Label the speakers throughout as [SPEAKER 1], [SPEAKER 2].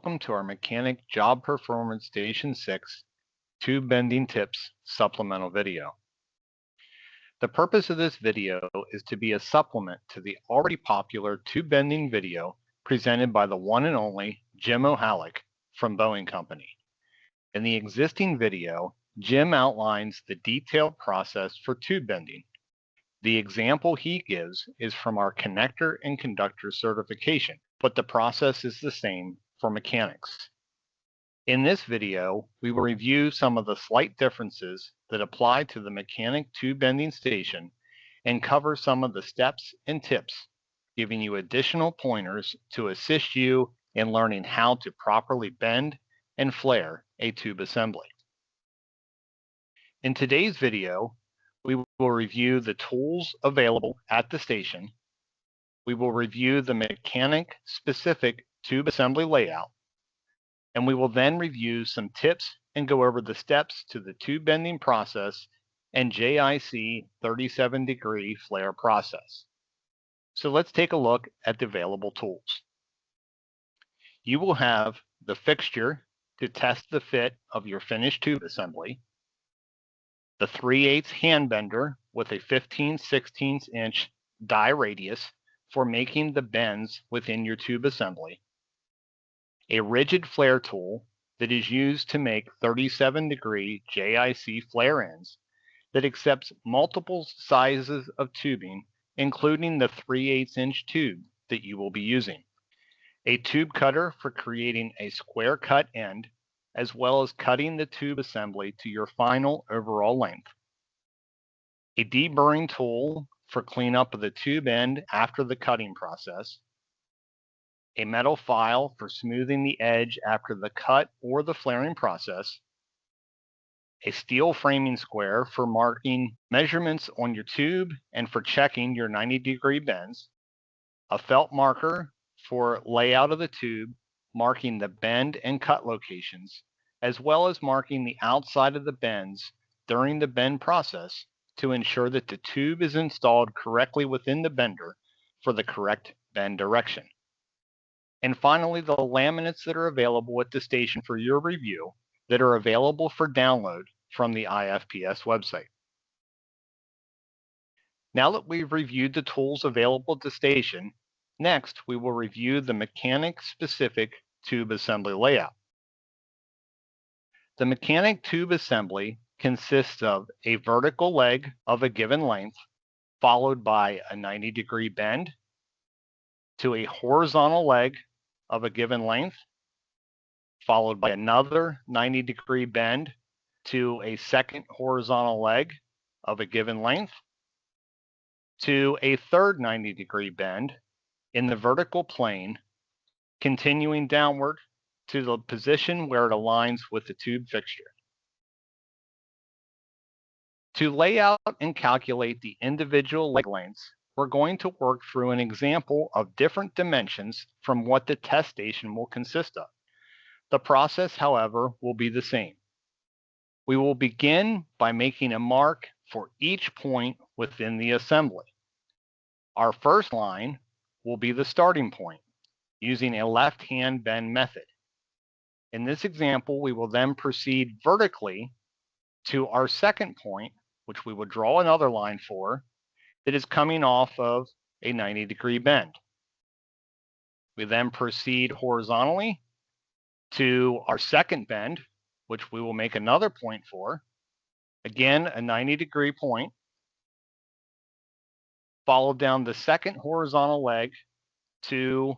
[SPEAKER 1] welcome to our Mechanic Job Performance Station 6 Tube Bending Tips supplemental video. The purpose of this video is to be a supplement to the already popular tube bending video presented by the one and only Jim O'Hallock from Boeing Company. In the existing video, Jim outlines the detailed process for tube bending. The example he gives is from our connector and conductor certification, but the process is the same for mechanics. In this video, we will review some of the slight differences that apply to the mechanic tube bending station and cover some of the steps and tips, giving you additional pointers to assist you in learning how to properly bend and flare a tube assembly. In today's video, we will review the tools available at the station. We will review the mechanic-specific tube assembly layout, and we will then review some tips and go over the steps to the tube bending process and JIC 37-degree flare process. So let's take a look at the available tools. You will have the fixture to test the fit of your finished tube assembly, the 3/8 hand bender with a 15/16 inch die radius for making the bends within your tube assembly, a rigid flare tool that is used to make 37-degree JIC flare ends that accepts multiple sizes of tubing, including the 3/8 inch tube that you will be using, a tube cutter for creating a square cut end, as well as cutting the tube assembly to your final overall length, a deburring tool for cleanup of the tube end after the cutting process, a metal file for smoothing the edge after the cut or the flaring process, a steel framing square for marking measurements on your tube and for checking your 90-degree bends, a felt marker for layout of the tube, marking the bend and cut locations, as well as marking the outside of the bends during the bend process to ensure that the tube is installed correctly within the bender for the correct bend direction. And finally, the laminates that are available at the station for your review that are available for download from the IFPS website. Now that we've reviewed the tools available at the station, next we will review the mechanic-specific tube assembly layout. The mechanic tube assembly consists of a vertical leg of a given length, followed by a 90-degree bend, to a horizontal leg of a given length, followed by another 90-degree bend to a second horizontal leg of a given length, to a third 90-degree bend in the vertical plane, continuing downward to the position where it aligns with the tube fixture. To lay out and calculate the individual leg lengths, we're going to work through an example of different dimensions from what the test station will consist of. The process, however, will be the same. We will begin by making a mark for each point within the assembly. Our first line will be the starting point, using a left-hand bend method. In this example, we will then proceed vertically to our second point, which we will draw another line for, that is coming off of a 90-degree bend. We then proceed horizontally to our second bend, which we will make another point for, again a 90-degree point, follow down the second horizontal leg to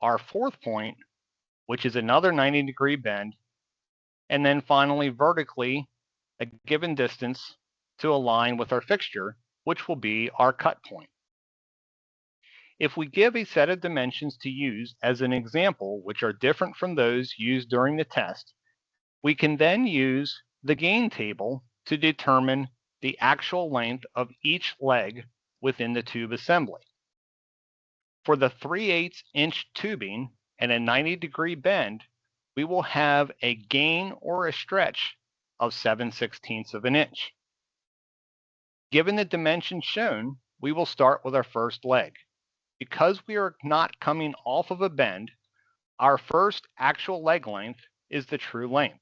[SPEAKER 1] our fourth point, which is another 90-degree bend, and then finally vertically a given distance to align with our fixture, which will be our cut point. If we give a set of dimensions to use as an example, which are different from those used during the test, we can then use the gain table to determine the actual length of each leg within the tube assembly. For the 3/8 inch tubing and a 90-degree bend, we will have a gain or a stretch of 7/16 of an inch. Given the dimensions shown, we will start with our first leg. Because we are not coming off of a bend, Our first actual leg length is the true length.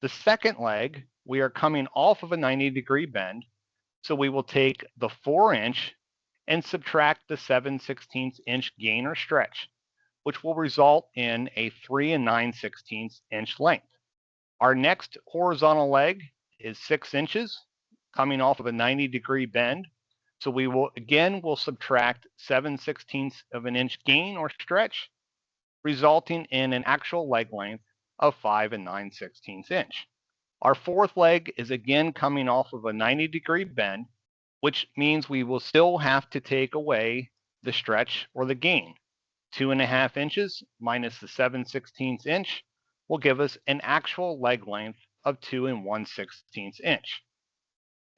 [SPEAKER 1] The second leg, we are coming off of a 90-degree bend, so we will take the 4-inch and subtract the 7/16 inch gain or stretch, which will result in a 3 9/16 inch length. Our next horizontal leg is 6 inches, coming off of a 90-degree bend, so we'll subtract 7/16 of an inch gain or stretch, resulting in an actual leg length of 5 9/16 inch. Our fourth leg is again coming off of a 90-degree bend, which means we will still have to take away the stretch or the gain. 2.5 inches minus the 7/16 inch will give us an actual leg length of 2 1/16 inch.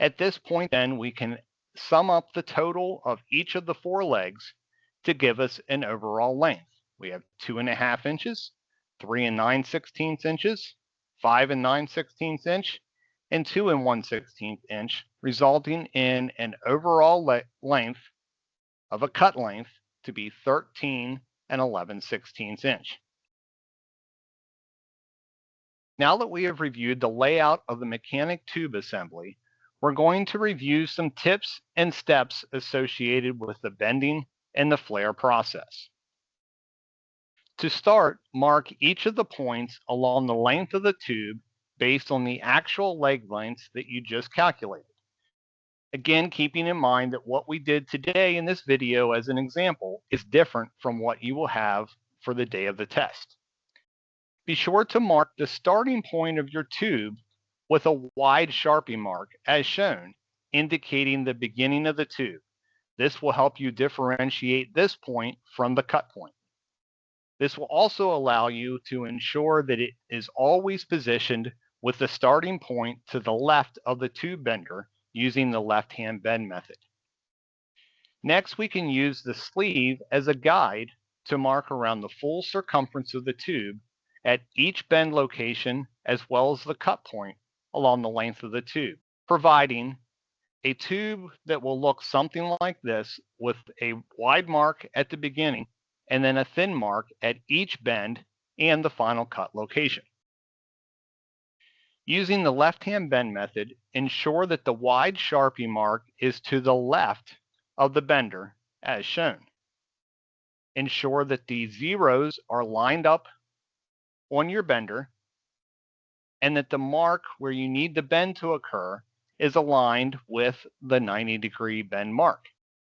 [SPEAKER 1] At this point, then, we can sum up the total of each of the 4 legs to give us an overall length. We have 2.5 inches, 3 9/16 inches, 5 9/16 inch, and 2 1/16 inch, resulting in an overall length of a cut length to be 13 11/16 inch. Now that we have reviewed the layout of the mechanic tube assembly, we're going to review some tips and steps associated with the bending and the flare process. To start, mark each of the points along the length of the tube based on the actual leg lengths that you just calculated. Again, keeping in mind that what we did today in this video as an example is different from what you will have for the day of the test. Be sure to mark the starting point of your tube with a wide Sharpie mark as shown, indicating the beginning of the tube. This will help you differentiate this point from the cut point. This will also allow you to ensure that it is always positioned with the starting point to the left of the tube bender using the left-hand bend method. Next, we can use the sleeve as a guide to mark around the full circumference of the tube at each bend location as well as the cut point along the length of the tube, providing a tube that will look something like this with a wide mark at the beginning and then a thin mark at each bend and the final cut location. Using the left-hand bend method, ensure that the wide Sharpie mark is to the left of the bender as shown. Ensure that the zeros are lined up on your bender and that the mark where you need the bend to occur is aligned with the 90-degree bend mark.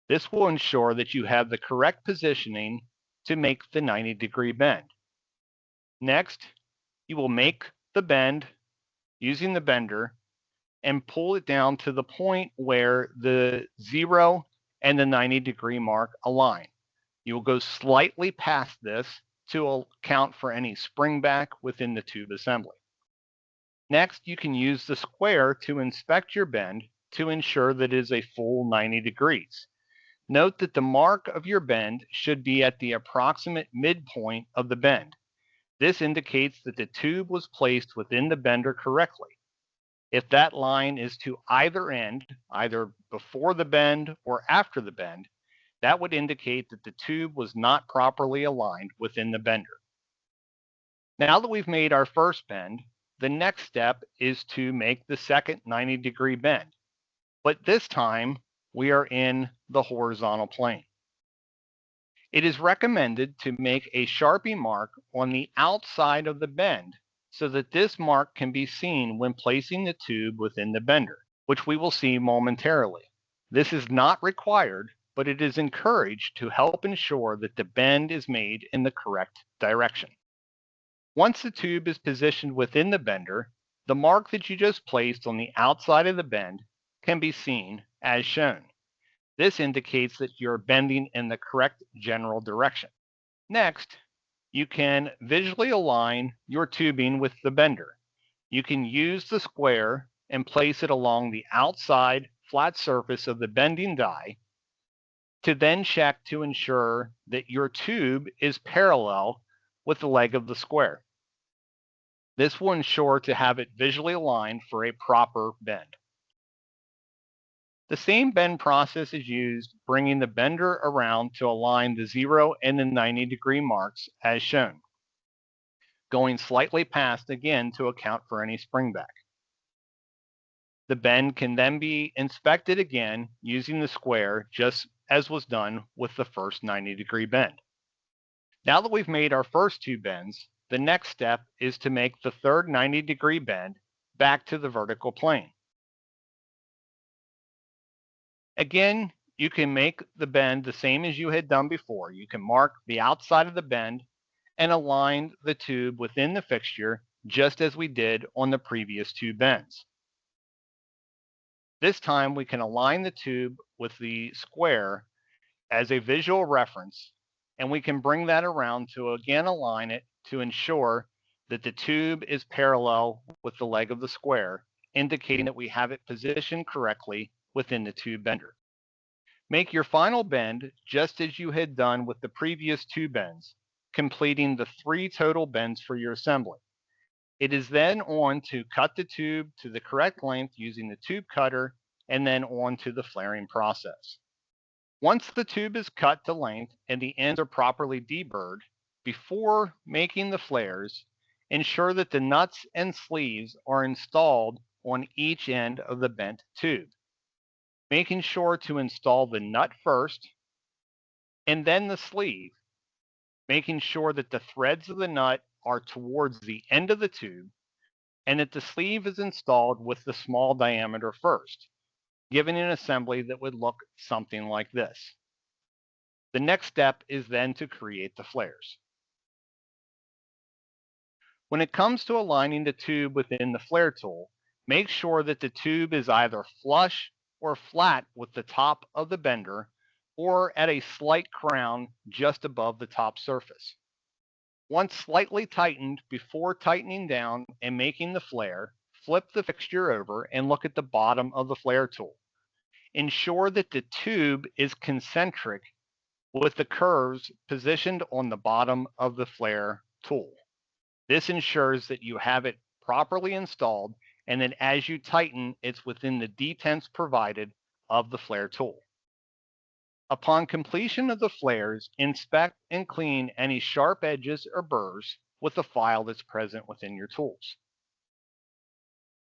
[SPEAKER 1] This will ensure that you have the correct positioning to make the 90-degree bend. Next, you will make the bend using the bender and pull it down to the point where the 0 and the 90-degree mark align. You will go slightly past this to account for any spring back within the tube assembly. Next, you can use the square to inspect your bend to ensure that it is a full 90 degrees. Note that the mark of your bend should be at the approximate midpoint of the bend. This indicates that the tube was placed within the bender correctly. If that line is to either end, either before the bend or after the bend, that would indicate that the tube was not properly aligned within the bender. Now that we've made our first bend, the next step is to make the second 90-degree bend. But this time, we are in the horizontal plane. It is recommended to make a Sharpie mark on the outside of the bend so that this mark can be seen when placing the tube within the bender, which we will see momentarily. This is not required, but it is encouraged to help ensure that the bend is made in the correct direction. Once the tube is positioned within the bender, the mark that you just placed on the outside of the bend can be seen as shown. This indicates that you're bending in the correct general direction. Next, you can visually align your tubing with the bender. You can use the square and place it along the outside flat surface of the bending die to then check to ensure that your tube is parallel with the leg of the square. This will ensure to have it visually aligned for a proper bend. The same bend process is used, bringing the bender around to align the 0 and the 90-degree marks as shown, going slightly past again to account for any springback. The bend can then be inspected again using the square, just as was done with the first 90-degree bend. Now that we've made our first two bends, the next step is to make the third 90-degree bend back to the vertical plane. Again, you can make the bend the same as you had done before. You can mark the outside of the bend and align the tube within the fixture, just as we did on the previous two bends. This time we can align the tube with the square as a visual reference, and we can bring that around to again align it to ensure that the tube is parallel with the leg of the square, indicating that we have it positioned correctly within the tube bender. Make your final bend just as you had done with the previous two bends, completing the 3 total bends for your assembly. It is then on to cut the tube to the correct length using the tube cutter, and then on to the flaring process. Once the tube is cut to length and the ends are properly deburred, before making the flares, ensure that the nuts and sleeves are installed on each end of the bent tube, making sure to install the nut first and then the sleeve, making sure that the threads of the nut are towards the end of the tube and that the sleeve is installed with the small diameter first, giving an assembly that would look something like this. The next step is then to create the flares. When it comes to aligning the tube within the flare tool, make sure that the tube is either flush or flat with the top of the bender, or at a slight crown just above the top surface. Once slightly tightened, before tightening down and making the flare, flip the fixture over and look at the bottom of the flare tool. Ensure that the tube is concentric with the curves positioned on the bottom of the flare tool. This ensures that you have it properly installed and that as you tighten, it's within the detents provided of the flare tool. Upon completion of the flares, inspect and clean any sharp edges or burrs with the file that's present within your tools.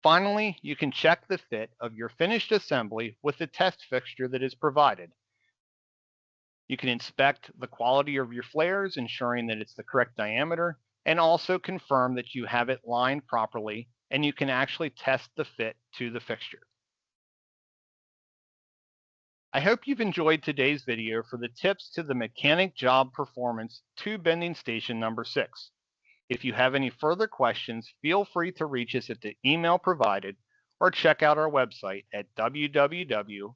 [SPEAKER 1] Finally, you can check the fit of your finished assembly with the test fixture that is provided. You can inspect the quality of your flares, ensuring that it's the correct diameter, and also confirm that you have it lined properly, and you can actually test the fit to the fixture. I hope you've enjoyed today's video for the tips to the Mechanic Job Performance tube bending station number 6. If you have any further questions, feel free to reach us at the email provided or check out our website at www.ifps.org.